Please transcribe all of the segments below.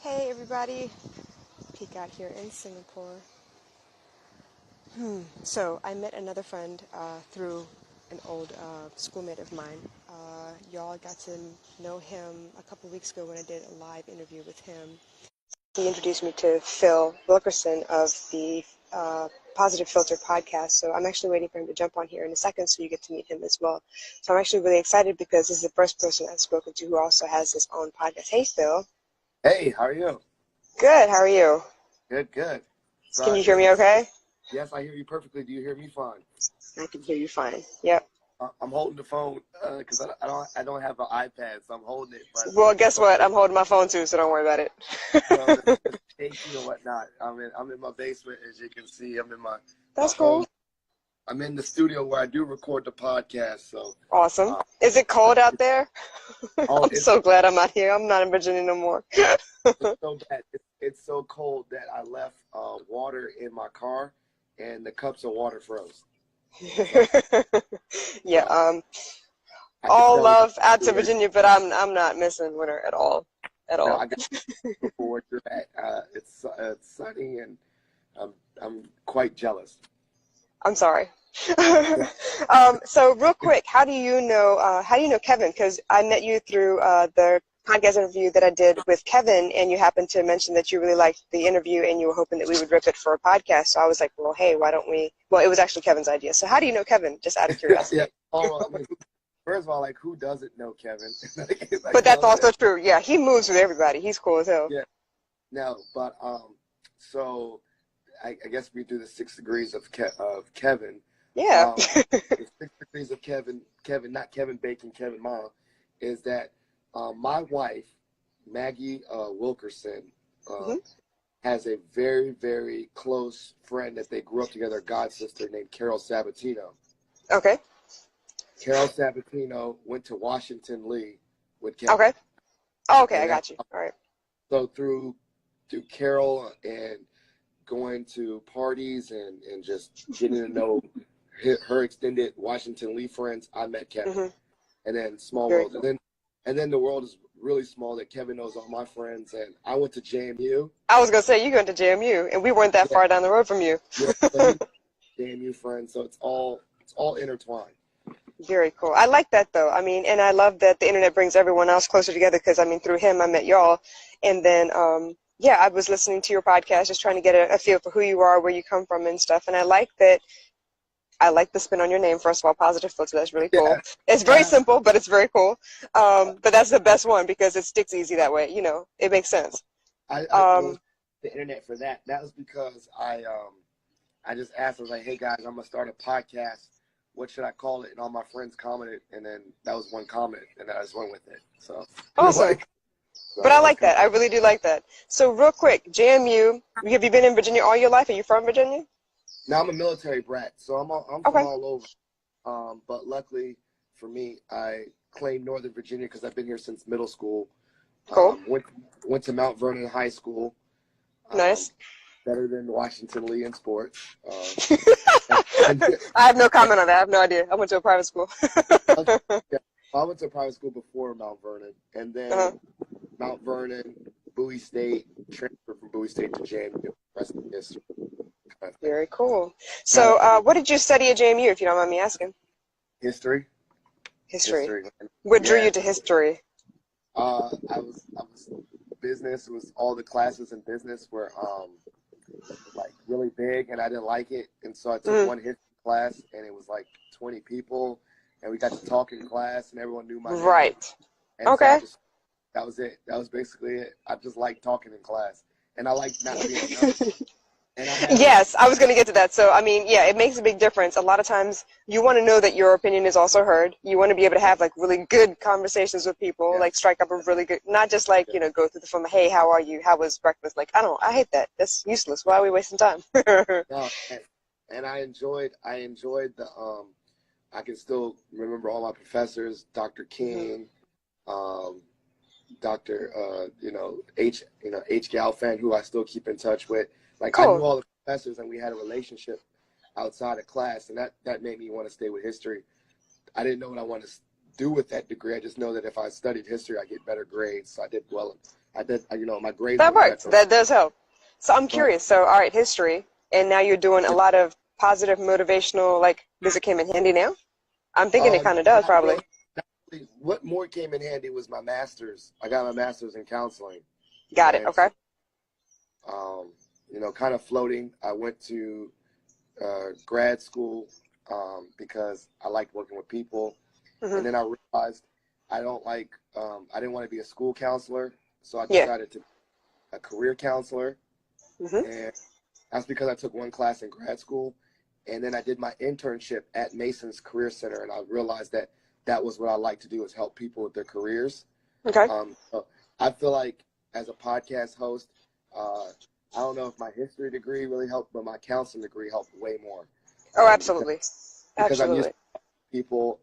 Hey everybody, peek out here in Singapore. So I met another friend through an old schoolmate of mine. Y'all got to know him a couple weeks ago when I did a live interview with him. He introduced me to Phil Wilkerson of the Positive Filter podcast. So I'm actually waiting for him to jump on here in a second so you get to meet him as well. So I'm actually really excited because this is the first person I've spoken to who also has his own podcast. Hey Phil. Hey, how are you? Good, how are you? Good, good. Can you hear me okay? Yes, I hear you perfectly. Do you hear me fine? I can hear you fine. Yep. I'm holding the phone because I don't have an iPad, so I'm holding it. But Well, guess what? I'm holding my phone too, so don't worry about it. it's shaky or whatnot. I'm in my basement, as you can see. I'm in my That's home. cool. I'm in the studio where I do record the podcast. So Awesome. Is it cold out there? I'm it's so glad I'm out here. I'm not in Virginia no more. so bad. It's so cold that I left water in my car, and the cups of water froze. Yeah. I can All tell love out to Virginia, but I'm not missing winter at all. At No, all. I got where you're at. It's sunny, and I'm quite jealous. I'm sorry. So real quick, how do you know Kevin? Because I met you through the podcast interview that I did with Kevin, and you happened to mention that you really liked the interview and you were hoping that we would rip it for a podcast. So I was like, well, hey, why don't we? Well, it was actually Kevin's idea. So how do you know Kevin? Just out of curiosity. Yeah. Oh, I mean, first of all, like, who doesn't know Kevin? But that's also true. Yeah, he moves with everybody. He's cool as hell. Yeah. No, but so I guess we do the 6 degrees of Kevin. Yeah. The 6 degrees of Kevin, not Kevin Bacon, Kevin Mom, is that my wife, Maggie Wilkerson, has a very, very close friend that they grew up together, a god sister named Carol Sabatino. Okay. Carol Sabatino went to Washington Lee with Kevin. Okay. Oh, okay, I got you. All right. So through Carol and going to parties and just getting to know her extended Washington Lee friends, I met Kevin. And then small world. Cool. And then the world is really small that Kevin knows all my friends, and I went to JMU. I was gonna say you went to JMU, and we weren't that far down the road from you. Yeah, so JMU friends, so it's all intertwined. Very cool. I like that though. I mean, and I love that the internet brings everyone else closer together because I mean, through him I met y'all, and then yeah, I was listening to your podcast, just trying to get a feel for who you are, where you come from, and stuff. And I like that. I like the spin on your name, first of all, Positive Filter. That's really cool. Yeah. It's very simple, but it's very cool. But that's the best one because it sticks easy that way. You know, it makes sense. I the internet for that. That was because I just asked. I was like, "Hey guys, I'm gonna start a podcast. What should I call it?" And all my friends commented, and then that was one comment, and I just went with it. So awesome. But I like that. I really do like that. So real quick, JMU. Have you been in Virginia all your life? Are you from Virginia? No, I'm a military brat, so I'm from all over. But luckily for me, I claim Northern Virginia because I've been here since middle school. Cool. Went to Mount Vernon High School. Nice. Better than Washington Lee in sports. I have no comment on that. I have no idea. I went to a private school. I went to a private school before Mount Vernon, and then Mount Vernon, Bowie State, transferred from Bowie State to JMU. Rest of history. Very cool. So, what did you study at JMU, if you don't mind me asking? History. History. What drew you to history? I was business. It was all the classes in business were like really big, and I didn't like it, and so I took one history class, and it was like 20 people, and we got to talk in class, and everyone knew my name. Right. And okay. So that was it. That was basically it. I just liked talking in class, and I liked not being nervous. Yes, I was going to get to that. So, I mean, yeah, it makes a big difference. A lot of times you want to know that your opinion is also heard. You want to be able to have, like, really good conversations with people, like strike up a really good, not just, like, you know, go through the phone, hey, how are you? How was breakfast? Like, I hate that. That's useless. Why are we wasting time? No, and I enjoyed the, I can still remember all my professors, Dr. King, Dr. H Galfan, who I still keep in touch with. Like, cool. I knew all the professors, and we had a relationship outside of class, and that made me want to stay with history. I didn't know what I wanted to do with that degree. I just know that if I studied history, I get better grades. So I did well. I did, my grades That were works. better. That does help. So I'm But curious. So, all right, history, and now you're doing a lot of positive, motivational, like, does it come in handy now? I'm thinking it kind of does, not probably. really, not really. What more came in handy was my master's. I got my master's in counseling. Got it. And Okay. so, kind of floating. I went to grad school because I liked working with people. And then I realized I don't like, I didn't want to be a school counselor. So I decided to be a career counselor. And that's because I took one class in grad school. And then I did my internship at Mason's Career Center. And I realized that that was what I like to do, is help people with their careers. Okay. So I feel like as a podcast host, I don't know if my history degree really helped, but my counseling degree helped way more. Oh, absolutely. Because I'm used to people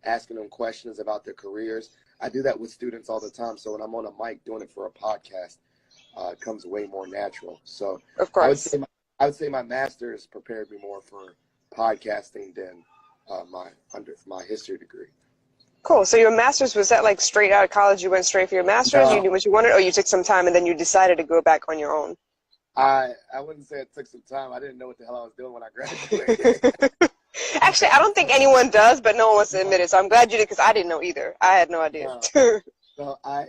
asking them questions about their careers. I do that with students all the time. So when I'm on a mic doing it for a podcast, it comes way more natural. So of course, I would say my master's prepared me more for podcasting than my history degree. Cool. So your master's, was that like straight out of college? You went straight for your master's? No. You knew what you wanted, or you took some time and then you decided to go back on your own? I wouldn't say it took some time. I didn't know what the hell I was doing when I graduated. Actually, I don't think anyone does, but no one wants to admit it. So I'm glad you did, because I didn't know either. I had no idea. So I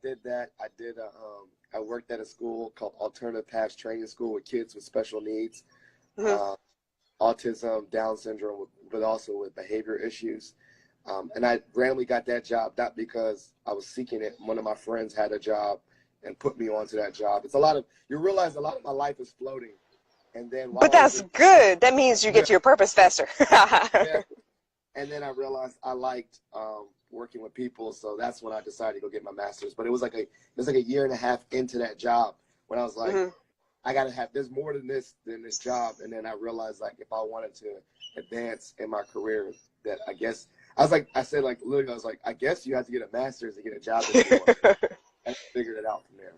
did that. I worked at a school called Alternative Paths Training School with kids with special needs, autism, Down syndrome, but also with behavior issues. And I randomly got that job, not because I was seeking it. One of my friends had a job and put me onto that job. It's you realize a lot of my life is floating. And then but that's good. That means you get to your purpose faster. Yeah. And then I realized I liked working with people, so that's when I decided to go get my master's. But it was like a year and a half into that job when I was like, I gotta have, there's more than this job. And then I realized, like, if I wanted to advance in my career, that I guess I said literally, I was like, I guess you have to get a master's to get a job that you want. And I figured it out from there.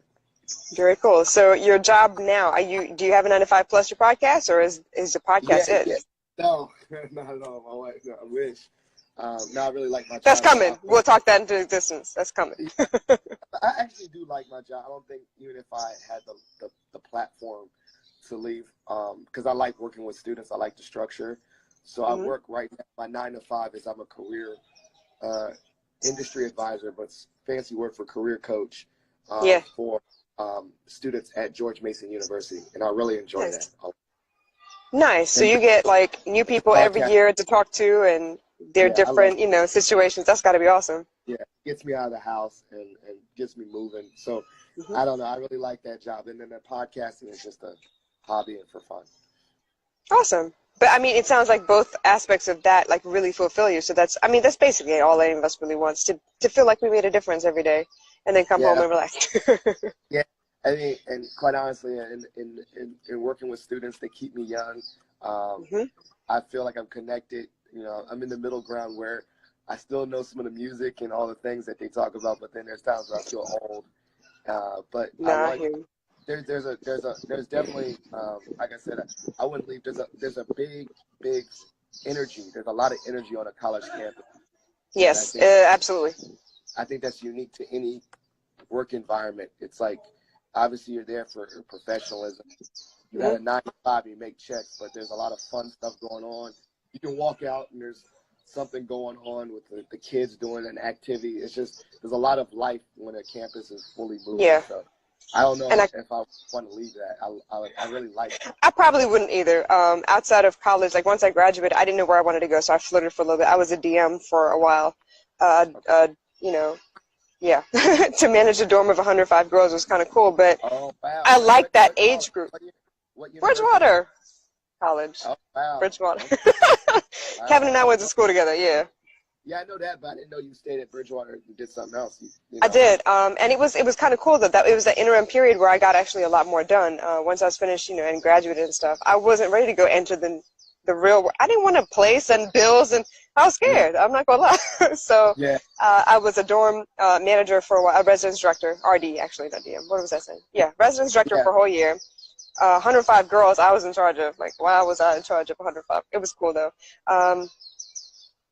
Very cool. So your job now, do you have a 9-to-5 plus your podcast, or is the podcast it? Yeah. No, not at all. My wife, no, I wish. No, I really like my job. That's coming. We'll talk that into existence. That's coming. I actually do like my job. I don't think, even if I had the platform to leave, because I like working with students. I like the structure. So I work right now. My 9-to-5 is I'm a career industry advisor, but fancy word for career coach for students at George Mason University. And I really enjoy that. Nice. So you get like new people every year to talk to, and they're different, situations. That's got to be awesome. Yeah, it gets me out of the house and gets me moving. So I don't know. I really like that job. And then the podcasting is just a hobby and for fun. Awesome. But I mean, it sounds like both aspects of that like really fulfill you. So that's basically all any of us really wants, to feel like we made a difference every day, and then come home and relax. Yeah. I mean, and quite honestly, in working with students, they keep me young. I feel like I'm connected. I'm in the middle ground where I still know some of the music and all the things that they talk about, but then there's times where I feel old. But there's definitely, like I said, I wouldn't leave. There's a big energy. There's a lot of energy on a college campus. Yes, absolutely. I think that's unique to any work environment. It's like, obviously you're there for professionalism. You got a 9-to-5, you make checks, but there's a lot of fun stuff going on. You can walk out and there's something going on with the kids doing an activity. It's just, there's a lot of life when a campus is fully moving. Yeah. So I don't know if I want to leave that. I really like it. I probably wouldn't either. Outside of college, like once I graduated, I didn't know where I wanted to go, so I flirted for a little bit. I was a DM for a while. To manage a dorm of 105 girls was kind of cool, but I like that age group. Bridgewater College. Oh, wow. Bridgewater. Okay. Kevin and I went to school together, yeah. Yeah, I know that, but I didn't know you stayed at Bridgewater and did something else. I did, and it was kind of cool that it was the interim period where I got actually a lot more done. Once I was finished, and graduated and stuff, I wasn't ready to go enter the real world. I didn't want to play, send bills, and I was scared. I'm not gonna lie. So I was a dorm manager for a while, a residence director, RD actually, not DM. What was I saying? Yeah, residence director for a whole year. 105 girls I was in charge of. Like, why was I in charge of 105? It was cool though.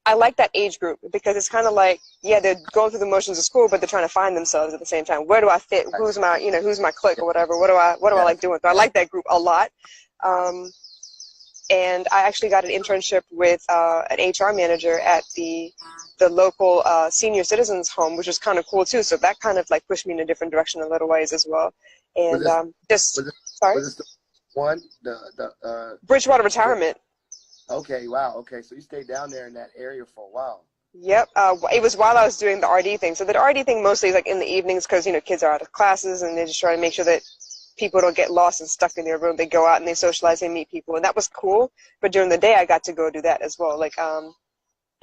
I like that age group because it's kind of like, yeah, they're going through the motions of school, but they're trying to find themselves at the same time. Where do I fit? Who's my, who's my clique or whatever? What do I like doing? So I like that group a lot. And I actually got an internship with an HR manager at the local senior citizens home, which was kind of cool too. So that kind of like pushed me in a different direction in little ways as well. And sorry, was this the one the Bridgewater Retirement. Okay, wow. Okay, so you stayed down there in that area for a while. Yep. It was while I was doing the RD thing. So the RD thing mostly is like in the evenings because, kids are out of classes and they just try to make sure that people don't get lost and stuck in their room. They go out and they socialize and meet people. And that was cool. But during the day, I got to go do that as well. Like,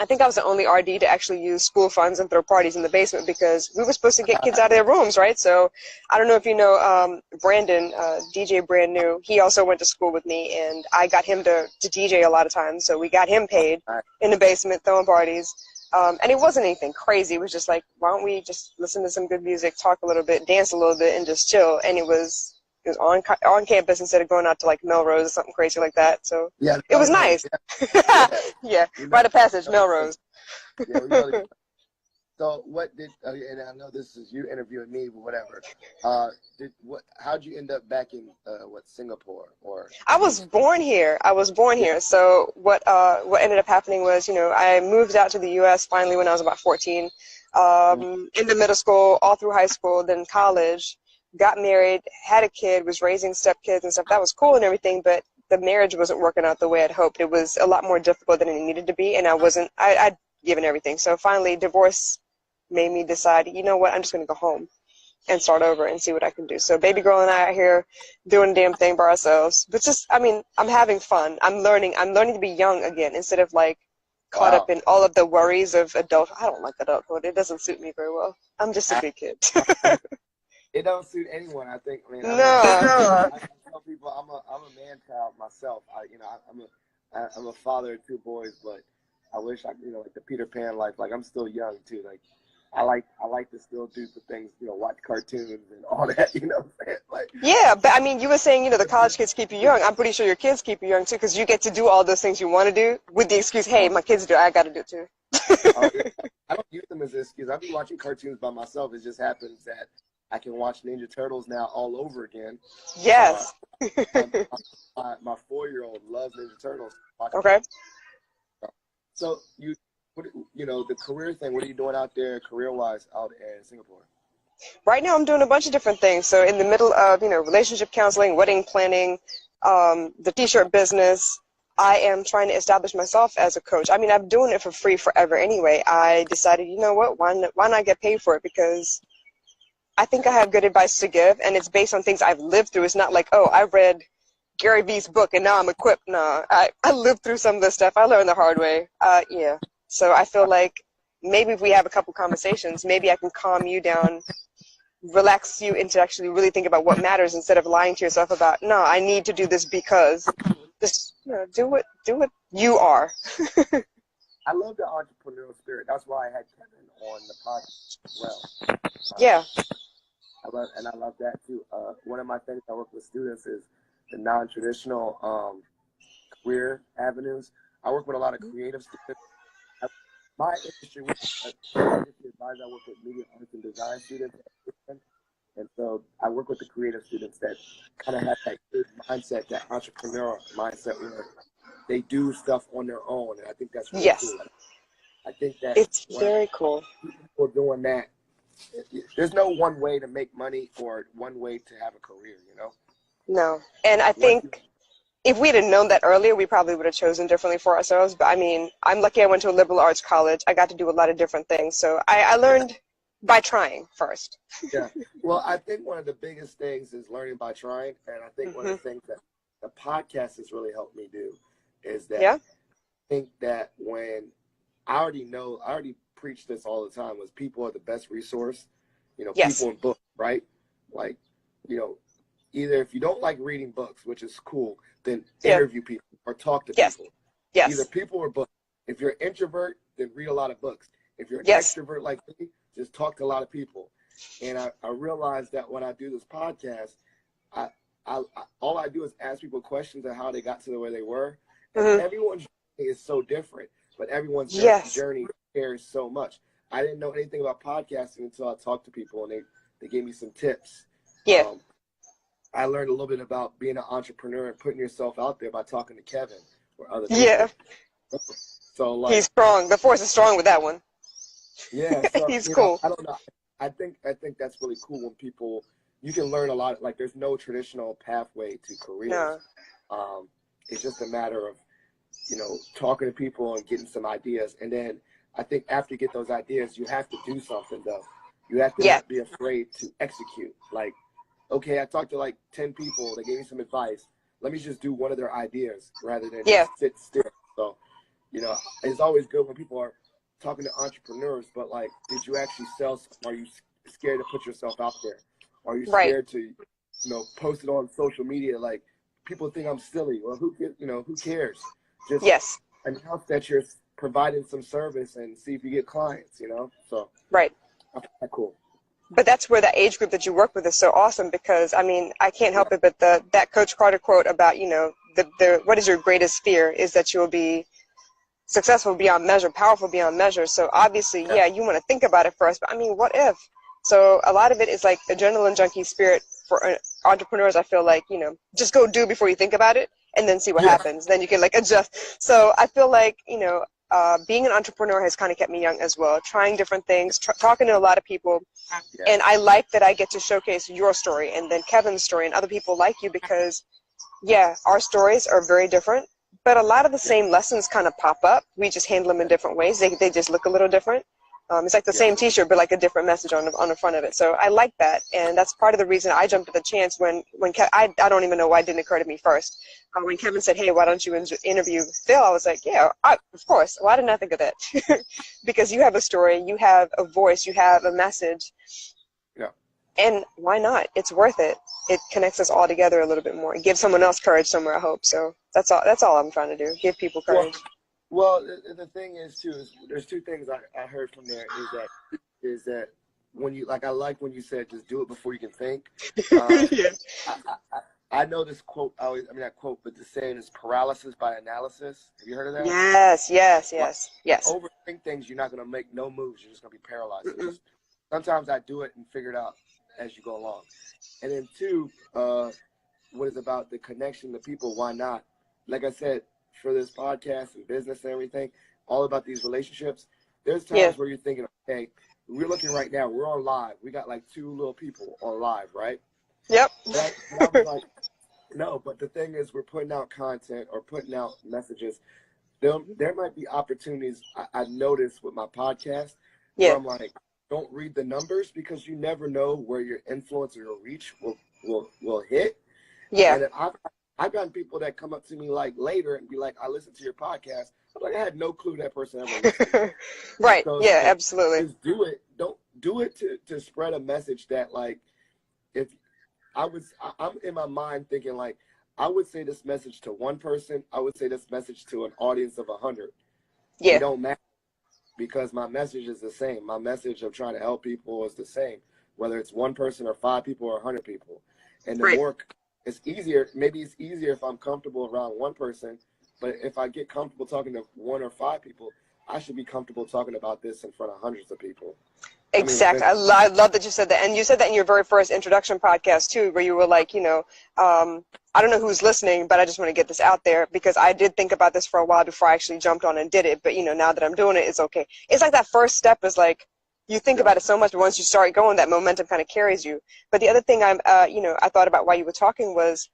I think I was the only RD to actually use school funds and throw parties in the basement because we were supposed to get kids out of their rooms, right? So I don't know if you know Brandon, DJ Brand New. He also went to school with me, and I got him to DJ a lot of times. So we got him paid in the basement, throwing parties. And it wasn't anything crazy. It was just like, why don't we just listen to some good music, talk a little bit, dance a little bit, and just chill. And it was on campus instead of going out to like Melrose or something crazy like that. So yeah, it was nice. Yeah, rite of passage, Melrose. Yeah, so what did? And I know this is you interviewing me, but whatever. How'd you end up back in Singapore or? I was born here. So what ended up happening was, I moved out to the U.S. finally when I was about 14. Into middle school, all through high school, then college. Got married, had a kid, was raising stepkids and stuff. That was cool and everything, but the marriage wasn't working out the way I'd hoped. It was a lot more difficult than it needed to be, and I'd given everything. So finally, divorce made me decide, you know what, I'm just going to go home and start over and see what I can do. So baby girl and I are here doing the damn thing by ourselves. But I'm having fun. I'm learning to be young again instead of like caught up in all of the worries of adulthood. I don't like adulthood. It doesn't suit me very well. I'm just a big kid. It don't suit anyone, I think. I tell people I'm a man child myself. I'm a father of two boys, but I wish like the Peter Pan life. Like I'm still young too. Like I like to still do the things, watch cartoons and all that. You know what I'm saying? Like, yeah, but you were saying the college kids keep you young. I'm pretty sure your kids keep you young too, because you get to do all those things you want to do with the excuse, hey, my kids do, I got to do it too. I don't use them as an excuse. I'll be watching cartoons by myself. It just happens that I can watch Ninja Turtles now all over again. Yes. My 4-year-old loves Ninja Turtles. Okay. So the career thing, what are you doing out there career-wise out in Singapore? Right now I'm doing a bunch of different things. So in the middle of, relationship counseling, wedding planning, the t-shirt business, I am trying to establish myself as a coach. I'm doing it for free forever anyway. I decided, you know what, why not get paid for it? Because I think I have good advice to give, and it's based on things I've lived through. It's not like, oh, I read Gary Vee's book and now I'm equipped. No, I lived through some of this stuff. I learned the hard way. Yeah. So I feel like maybe if we have a couple conversations, maybe I can calm you down, relax you into actually really think about what matters instead of lying to yourself about, no, I need to do this because just do what you are. I love the entrepreneurial spirit. That's why I had Kevin on the podcast as well. Yeah. I love that too. One of my things I work with students is the non-traditional career avenues. I work with a lot of creative students. My industry, I work with media arts and design students, and so I work with the creative students that kind of have that good mindset, that entrepreneurial mindset where they do stuff on their own, and I think that's really cool. I think that it's very cool. People are doing that. There's no one way to make money or one way to have a career, No, and I think if we'd have known that earlier, we probably would have chosen differently for ourselves. But I'm lucky I went to a liberal arts college. I got to do a lot of different things. So I learned by trying first. Yeah. Well, I think one of the biggest things is learning by trying. And I think one of the things that the podcast has really helped me do is that I think that when I already preach this all the time, was people are the best resource, people in books, right? Like, either if you don't like reading books, which is cool, then interview people or talk to people. Yes. Either people or books. If you're an introvert, then read a lot of books. If you're an extrovert like me, just talk to a lot of people. And I realized that when I do this podcast, I all I do is ask people questions on how they got to where they were. And everyone's journey is so different. but everyone's Yes. journey shares so much. I didn't know anything about podcasting until I talked to people, and they gave me some tips. Yeah. I learned a little bit about being an entrepreneur and putting yourself out there by talking to Kevin or other people. Yeah. So like, he's strong. The force is strong with that one. yeah. So He's cool. I don't know. I think that's really cool when people, you can learn a lot. Like, there's no traditional pathway to careers. No. It's just a matter of, talking to people and getting some ideas. And then I think after you get those ideas, you have to do something though. You have to not be afraid to execute. Like, okay, I talked to like 10 people. They gave me some advice. Let me just do one of their ideas rather than just sit still. So, it's always good when people are talking to entrepreneurs, but like, did you actually sell something? Are you scared to put yourself out there? Are you scared to, post it on social media? Like, people think I'm silly. Well, who cares? Just announce that you're providing some service and see if you get clients, So I find that cool. But that's where the age group that you work with is so awesome, because I mean, I can't help it but that Coach Carter quote about, the what is your greatest fear is that you will be successful beyond measure, powerful beyond measure. So obviously, you want to think about it first, but I mean, what if? So a lot of it is like adrenaline junkie spirit for entrepreneurs. I feel like, just go do before you think about it and then see what happens. Then you can like adjust. So I feel like, being an entrepreneur has kind of kept me young as well, trying different things, talking to a lot of people. And I like that I get to showcase your story and then Kevin's story and other people like you, because our stories are very different, but a lot of the same lessons kind of pop up. We just handle them in different ways. They just look a little different. It's like the same T-shirt, but like a different message on the front of it. So I like that, and that's part of the reason I jumped at the chance when I don't even know why it didn't occur to me first. When Kevin said, "Hey, why don't you interview Phil?" I was like, of course. Why didn't I think of that? Because you have a story, you have a voice, you have a message. Yeah. And why not? It's worth it. It connects us all together a little bit more. It gives someone else courage somewhere, I hope. So that's all I'm trying to do. Give people courage. Well, the thing is too, there's two things I heard from there is that when you, like, I like when you said just do it before you can think. I know this quote, not quote, but the saying is paralysis by analysis. Have you heard of that? Yes. Overthink things, you're not going to make no moves. You're just going to be paralyzed. Sometimes I do it and figure it out as you go along. And then two, what is about the connection to people, why not? Like I said, for this podcast and business and everything, all about these relationships, there's times where you're thinking, okay, we're looking right now, we're on live. We got like 2 little people on live, right? Yep. I was like, no, but the thing is, we're putting out content or putting out messages. There might be opportunities I've noticed with my podcast where I'm like, don't read the numbers, because you never know where your influence or your reach will hit. Yeah. And I've gotten people that come up to me like later and be like, I listened to your podcast. I'm like, I had no clue that person ever listened. Right. So yeah, absolutely. Just do it. Don't do it to spread a message that, like, if I'm in my mind thinking like, I would say this message to one person, I would say this message to an audience of 100. Yeah. It don't matter, because my message is the same. My message of trying to help people is the same, whether it's one person or 5 people or 100 people. And the more, it's easier. Maybe it's easier if I'm comfortable around one person, but if I get comfortable talking to 1 or 5 people, I should be comfortable talking about this in front of hundreds of people. Exactly. I love that you said that. And you said that in your very first introduction podcast, too, where you were like, I don't know who's listening, but I just want to get this out there, because I did think about this for a while before I actually jumped on and did it. But, now that I'm doing it, it's okay. It's like that first step is like, you think about it so much, but once you start going, that momentum kind of carries you. But the other thing I thought about while you were talking was,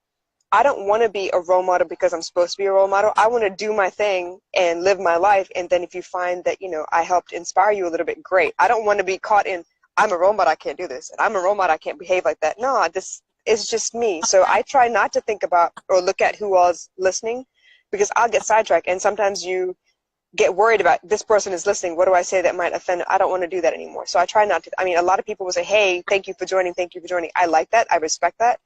I don't want to be a role model because I'm supposed to be a role model. I want to do my thing and live my life. And then if you find that, I helped inspire you a little bit, great. I don't want to be caught in, I'm a role model, I can't do this. And I'm a role model, I can't behave like that. No, this is just me. So I try not to think about or look at who all's listening, because I'll get sidetracked. And sometimes you get worried about, this person is listening, what do I say that might offend? I don't want to do that anymore. So I try not to. I mean, a lot of people will say, hey, thank you for joining. I like that. I respect that.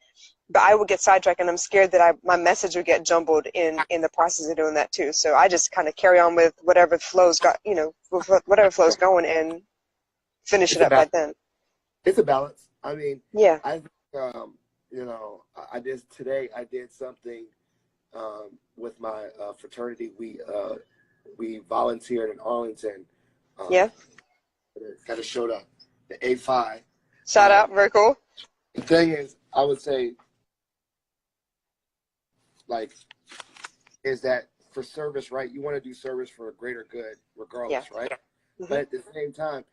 But I would get sidetracked, and I'm scared that my message would get jumbled in the process of doing that too. So I just kind of carry on with whatever flows whatever flows going, and finish it up by then. It's a balance. I mean, I I did something with my fraternity. we volunteered in Arlington. Yeah. Got to show the A5. Shout out. Very cool. The thing is, I would say, like, is that for service, right? You want to do service for a greater good, regardless, right? Mm-hmm. But at the same time,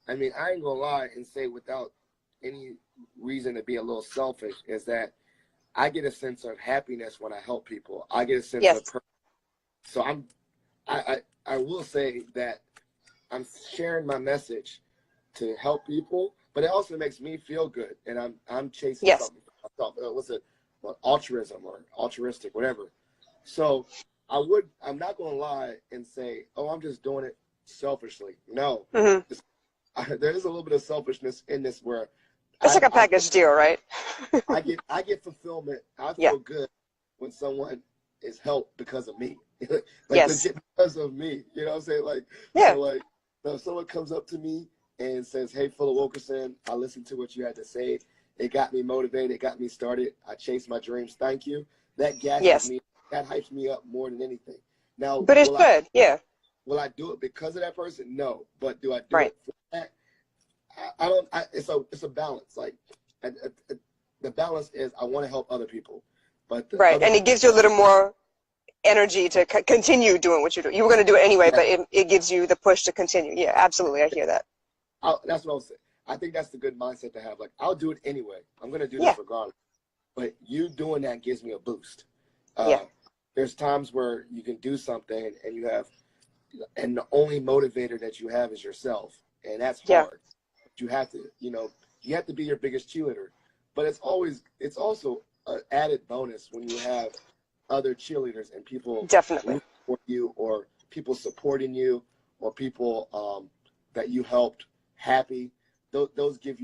I mean, I ain't gonna lie and say without any reason to be a little selfish, is that I get a sense of happiness when I help people. I get a sense of purpose. So I will say that I'm sharing my message to help people, but it also makes me feel good, and I'm chasing something for myself. What's it? Well, altruism or altruistic, whatever. So I'm not gonna lie and say, oh, I'm just doing it selfishly. No, there is a little bit of selfishness in this where it's like a package deal, right? I get fulfillment. I feel good when someone is helped because of me. Legit because of me. You know what I'm saying? Like, so if someone comes up to me and says, hey, Philip Wilkerson, I listened to what you had to say. It got me motivated. It got me started. I chased my dreams. Thank you. That gasses me. That hypes me up more than anything. Now, but it's good. Will I do it because of that person? No. But do I do it for that? I don't. It's a balance. Like, the balance is I want to help other people, but and it gives you a little more energy to continue doing what you're doing. You were going to do it anyway, but it gives you the push to continue. Yeah, absolutely. I hear that. That's what I was saying. I think that's the good mindset to have. Like, I'll do it anyway. I'm going to do this regardless. But you doing that gives me a boost. There's times where you can do something and the only motivator that you have is yourself, and that's hard. You have to, you have to be your biggest cheerleader. But it's also an added bonus when you have other cheerleaders and people rooting for you, or people supporting you, or people that you helped happy. Those gives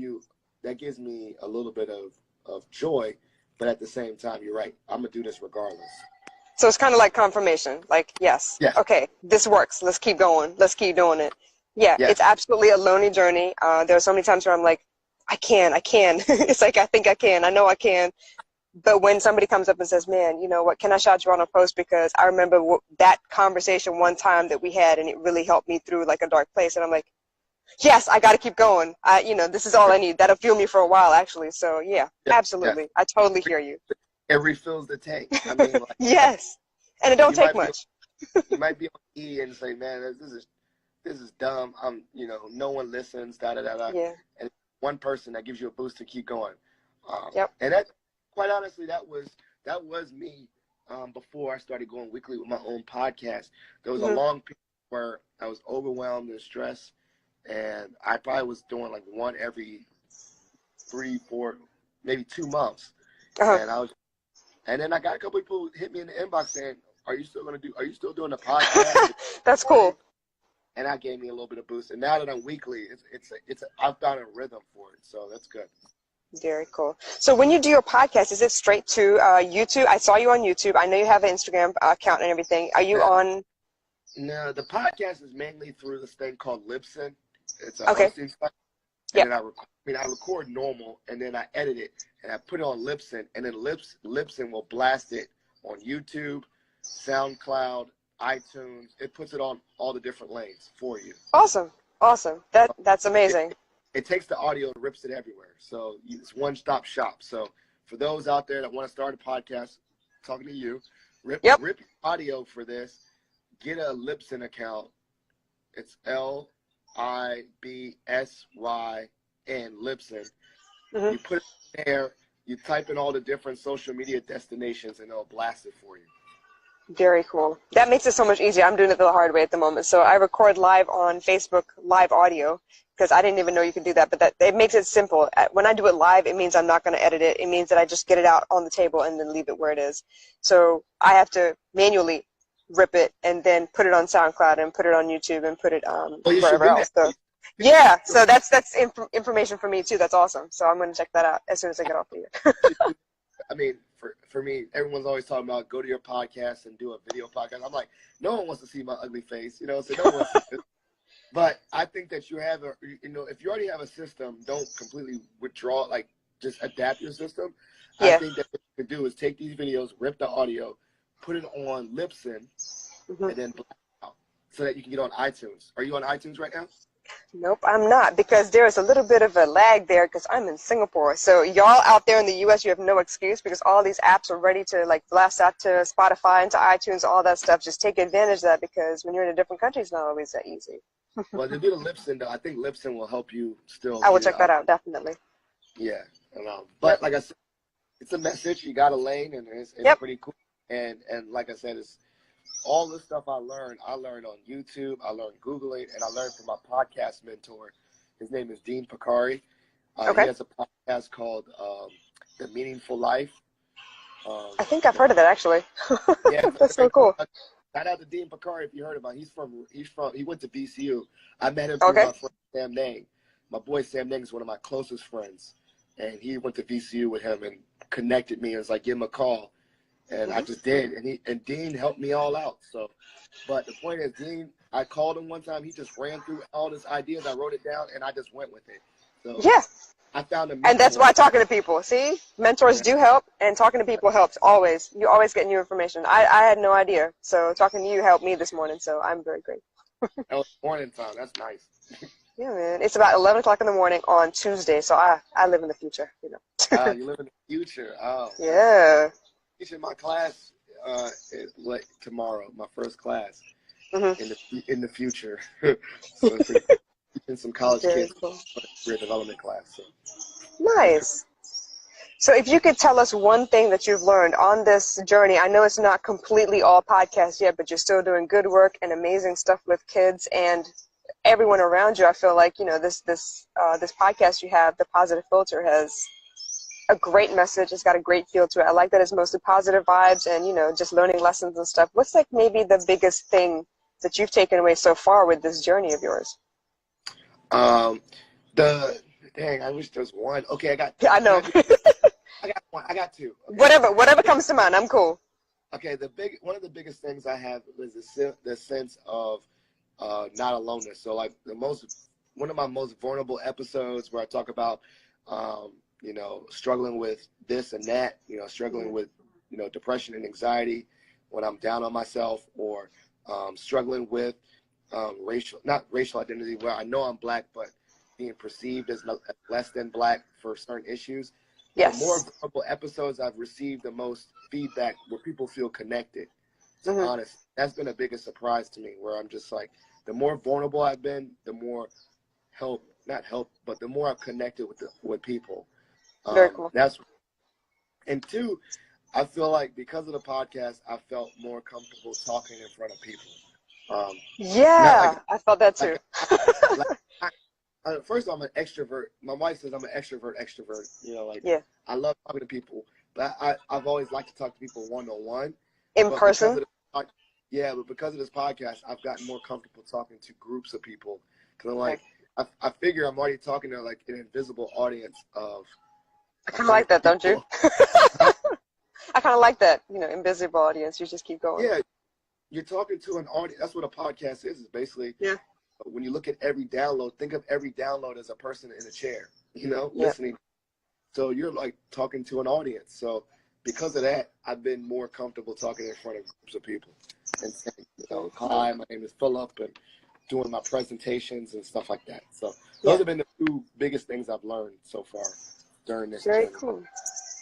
me a little bit of joy. But at the same time, you're right. I'm gonna do this regardless. So it's kind of like confirmation. Like, okay, this works. Let's keep going. Let's keep doing it. It's absolutely a lonely journey. There are so many times where I'm like, I can. It's like, I think I can. I know I can. But when somebody comes up and says, man, you know what, can I shout you on a post? Because I remember that conversation one time that we had, and it really helped me through like a dark place. And I'm like, yes, I got to keep going. This is all I need. That'll fuel me for a while, actually. So absolutely. I totally hear you. It refills the tank. I mean, like, yes. And it don't take much. You might be on E and say, man, this is dumb. No one listens, Yeah. And one person that gives you a boost to keep going. And that, quite honestly, that was me before I started going weekly with my own podcast. There was a long period where I was overwhelmed and stressed, and I probably was doing like one every 3, 4, maybe 2 months. And then I got a couple people hit me in the inbox saying, are you still doing the podcast? That's cool. And that gave me a little bit of boost. And now that I'm weekly, I've found a rhythm for it. So that's good. Very cool. So when you do your podcast, is it straight to YouTube? I saw you on YouTube. I know you have an Instagram account and everything. Are you on? No, the podcast is mainly through this thing called Libsyn. It's a hosting site. And then I record normal, and then I edit it, and I put it on Libsyn, and then Libsyn will blast it on YouTube, SoundCloud, iTunes. It puts it on all the different lanes for you. Awesome. That's amazing. It takes the audio and rips it everywhere. So it's one-stop shop. So for those out there that want to start a podcast, talking to you, rip audio for this, get a Libsyn account. It's LIBSYN, Libsyn. You put it there, you type in all the different social media destinations, and it'll blast it for you. Very cool. That makes it so much easier. I'm doing it the hard way at the moment. So I record live on Facebook, live audio, because I didn't even know you could do that. But it makes it simple. When I do it live, it means I'm not going to edit it. It means that I just get it out on the table and then leave it where it is. So I have to manually rip it and then put it on SoundCloud and put it on YouTube and put it wherever else. So, so that's information for me too. That's awesome. So I'm going to check that out as soon as I get off of here. I mean, for me, everyone's always talking about go to your podcast and do a video podcast. I'm like, no one wants to see my ugly face, so no one wants to see it. But I think that you have if you already have a system, don't completely withdraw, like just adapt your system. I think that what you can do is take these videos, rip the audio, put it on Libsyn, and then blast it out. so that you can get on iTunes. Are you on iTunes right now? Nope, I'm not, because there is a little bit of a lag there because I'm in Singapore. So y'all out there in the U.S., you have no excuse because all these apps are ready to like blast out to Spotify and to iTunes, all that stuff. Just take advantage of that because when you're in a different country, it's not always that easy. Well, to do the Libsyn, though, I think Libsyn will help you still. I will check that out, definitely. Yeah, but like I said, it's a message. You got a lane, and it's pretty cool. And like I said, it's all the stuff I learned on YouTube. I learned Googling, and I learned from my podcast mentor. His name is Dean Picari. He has a podcast called The Meaningful Life. I think I've heard of that, actually. Yeah, that's so cool. Shout out to Dean Picari if you heard about him. He went to VCU. I met him through my friend Sam Nang. My boy Sam Nang is one of my closest friends. And he went to VCU with him and connected me and was like, give him a call. And I just did. And Dean helped me all out. So, but the point is, Dean, I called him one time. He just ran through all his ideas. I wrote it down and I just went with it. So yeah. I found a And that's why talking to people, see, mentors do help, and talking to people helps always. You always get new information. I had no idea. So talking to you helped me this morning. So I'm very grateful. That was morning time. That's nice. Yeah, man. It's about 11 o'clock in the morning on Tuesday, so I live in the future, you know. You live in the future. Oh. Yeah. Teaching my class is like tomorrow, my first class in the future. So teaching some college kids career development class. So. Nice. So if you could tell us one thing that you've learned on this journey, I know it's not completely all podcasts yet, but you're still doing good work and amazing stuff with kids and everyone around you. I feel like, you know, this podcast you have, The Positive Filter, has a great message. It's got a great feel to it. I like that it's mostly positive vibes and, you know, just learning lessons and stuff. What's like maybe the biggest thing that you've taken away so far with this journey of yours? Dang, I wish there was one. Okay, I know. I got one. I got two. Okay. Whatever comes to mind, I'm cool. Okay, one of the biggest things I have is the sense of not aloneness. So like one of my most vulnerable episodes where I talk about you know, struggling with this and that, you know, struggling with, you know, depression and anxiety when I'm down on myself, or struggling with not racial identity, where I know I'm Black, but being perceived as less than Black for certain issues. Yes. The more vulnerable episodes I've received the most feedback where people feel connected. To be honest, that's been a biggest surprise to me, where I'm just like, the more vulnerable I've been, the more but the more I've connected with people. Very cool. And two, I feel like because of the podcast, I felt more comfortable talking in front of people. I felt that too. First, I'm an extrovert. My wife says I'm an extrovert. You know, like I love talking to people, but I've always liked to talk to people one-on-one. In person? But because of this podcast, I've gotten more comfortable talking to groups of people. Because I'm like, I figure I'm already talking to like an invisible audience of. I kind of like that, don't you? I kind of like that, you know, invisible audience. You just keep going. Yeah, you're talking to an audience. That's what a podcast is basically. Yeah. When you look at every download, think of every download as a person in a chair, you know, listening. So you're like talking to an audience. So because of that, I've been more comfortable talking in front of groups of people and saying, you know, hi, my name is Philip, and doing my presentations and stuff like that. So those have been the two biggest things I've learned so far during this journey. Very cool.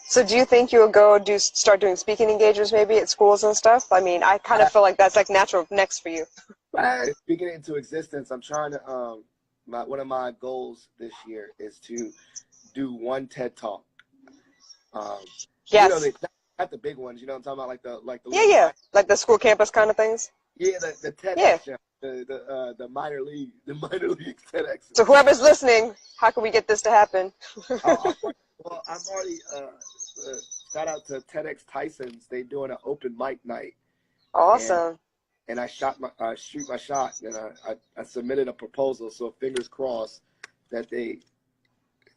So do you think you'll go start doing speaking engagements maybe at schools and stuff? I mean, I kind of feel like that's like natural next for you. Speaking it into existence, I'm trying to, one of my goals this year is to do one TED Talk. You know, not the big ones, you know what I'm talking about? Like the like the school campus kind of things? Yeah, the TEDx, the minor league TEDx. So whoever's listening, how can we get this to happen? Well, I'm already, shout out to TEDx Tyson's. They're doing an open mic night. Awesome. And I shoot my shot, and I submitted a proposal. So fingers crossed that they,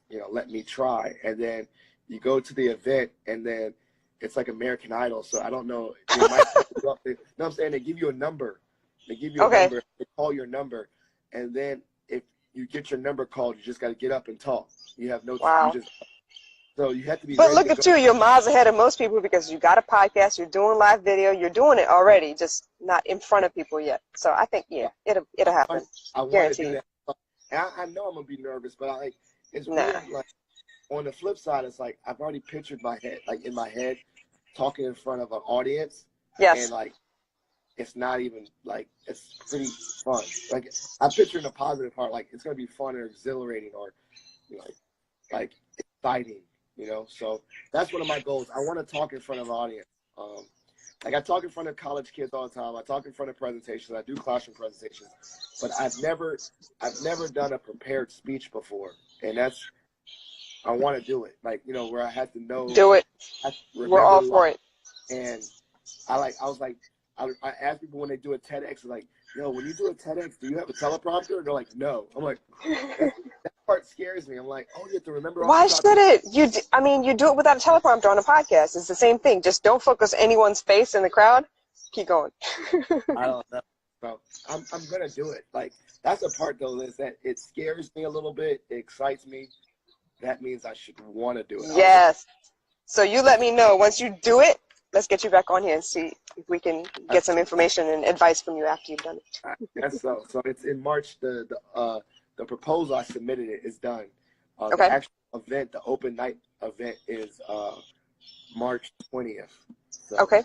you know, let me try. And then you go to the event, and then it's like American Idol. So I don't know. They might no, I'm saying they give you a number. They give you a number. They call your number, and then if you get your number called, you just got to get up and talk. You have no. Wow. So you have to be But ready look to at go. you, you're miles ahead of most people because you got a podcast, you're doing live video, you're doing it already, just not in front of people yet. So I think, yeah, it'll happen. I want to do Guaranteed. that. And I know I'm gonna be nervous, but it's Nah. weird. Like on the flip side, it's like I've already pictured my head, like in my head, talking in front of an audience, Yes. and like it's not even like it's pretty fun. Like I'm picturing the positive part, like it's gonna be fun or exhilarating or like exciting, So that's one of my goals. I want to talk in front of an audience. Like I talk in front of college kids all the time. I talk in front of presentations. I do classroom presentations, but I've never done a prepared speech before, and I want to do it. Like where I have to know. Do it. We're all Remember, for it. and I ask people when they do a TEDx, like, yo, when you do a TEDx, do you have a teleprompter? And they're like, no. I'm like, that part scares me. I'm like, oh, you have to remember. Why should it? You do it without a teleprompter on a podcast. It's the same thing. Just don't focus anyone's face in the crowd. Keep going. I don't know. So I'm gonna do it. Like that's the part though, is that it scares me a little bit. It excites me. That means I should want to do it. Yes. So you let me know once you do it. Let's get you back on here and see if we can get some information and advice from you after you've done it. Yes, so it's in March. The proposal I submitted is done. Okay. The actual event, the open night event, is March 20th. So okay.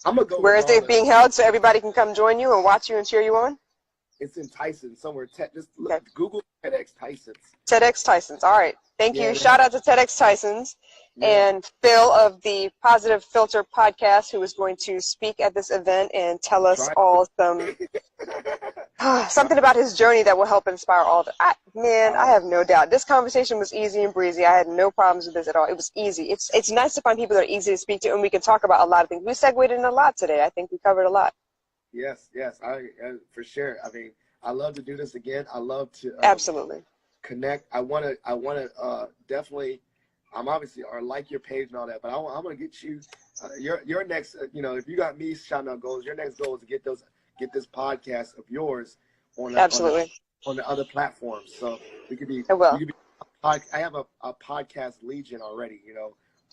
I'm gonna go. Where is it being held so everybody can come join you and watch you and cheer you on? It's in Tyson somewhere. Just look, okay. Google TEDx Tyson's. TEDx Tyson's. All right. Thank you. Shout out to TEDx Tyson's and Phil of the Positive Filter podcast, who is going to speak at this event and tell us all something about his journey that will help inspire all the. I have no doubt. This conversation was easy and breezy. I had no problems with this at all. It was easy. It's nice to find people that are easy to speak to, and we can talk about a lot of things. We segued in a lot today. I think we covered a lot. Yes, I for sure. I mean, I love to do this again. I love to absolutely connect. I want to definitely. I'm obviously like your page and all that, but I'm gonna get you. Your next, if you got me shouting out goals, your next goal is to get this podcast of yours on absolutely on the other platforms. So we could be. I have a podcast legion already.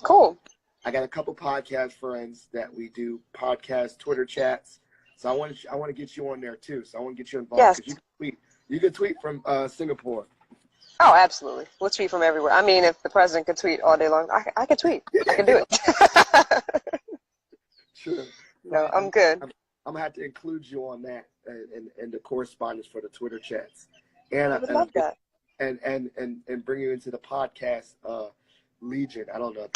Cool. I got a couple podcast friends that we do podcast Twitter chats. So I want to get you on there too. So I want to get you involved because you can tweet from Singapore. Oh, absolutely. We'll tweet from everywhere. I mean, if the president could tweet all day long, I could tweet. I can do it. Sure. No, I'm good. I'm gonna have to include you on that and the correspondence for the Twitter chats. And I would love that. And bring you into the podcast legion. I don't know.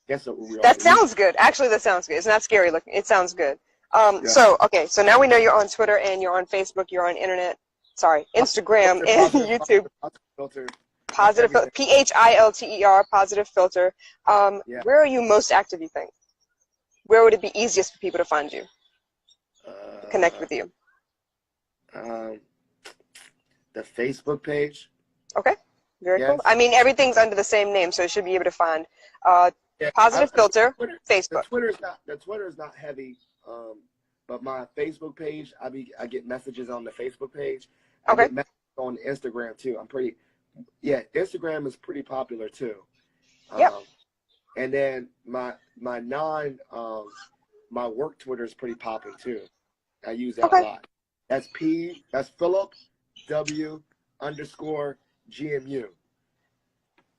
That sounds good. Actually, that sounds good. It's not scary looking. It sounds good. So now we know you're on Twitter and you're on Facebook, you're on Instagram and YouTube. Positive Filter, PHILTER, Positive Filter. Where are you most active, you think? Where would it be easiest for people to find you? Connect with you? The Facebook page. Okay, very cool. I mean, everything's under the same name, so you should be able to find Positive Filter, Facebook. The Twitter is not heavy. But my Facebook page, I get messages on the Facebook page. I get messages on Instagram too. Instagram is pretty popular too. Yep. And then my work Twitter is pretty popular too. I use that a lot. That's Philip W_GMU.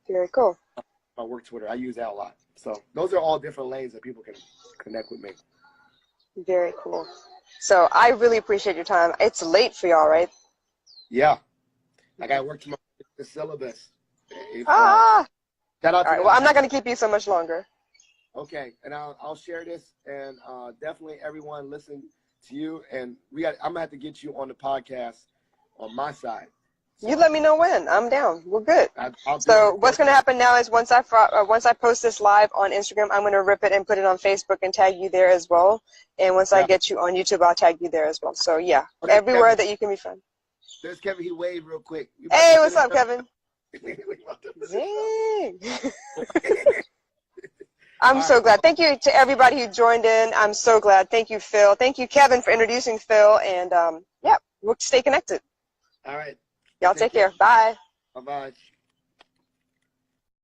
Very cool. My work Twitter, I use that a lot. So those are all different lanes that people can connect with me. Very cool. So I really appreciate your time. It's late for y'all, right? Yeah. I got to work tomorrow. The syllabus. Shout out all right. Well, I'm not going to keep you so much longer. Okay. And I'll share this. And definitely everyone listen to you. And I'm going to have to get you on the podcast on my side. You let me know when. I'm down. We're good. So what's going to happen now is once I post this live on Instagram, I'm going to rip it and put it on Facebook and tag you there as well. And once I get you on YouTube, I'll tag you there as well. So yeah, everywhere Kevin, that you can be found. There's Kevin. He waved real quick. Hey, what's up, Kevin? Zing. I'm so glad. Thank you to everybody who joined in. I'm so glad. Thank you, Phil. Thank you, Kevin, for introducing Phil. And we'll stay connected. All right. Y'all take care. Bye. Bye-bye.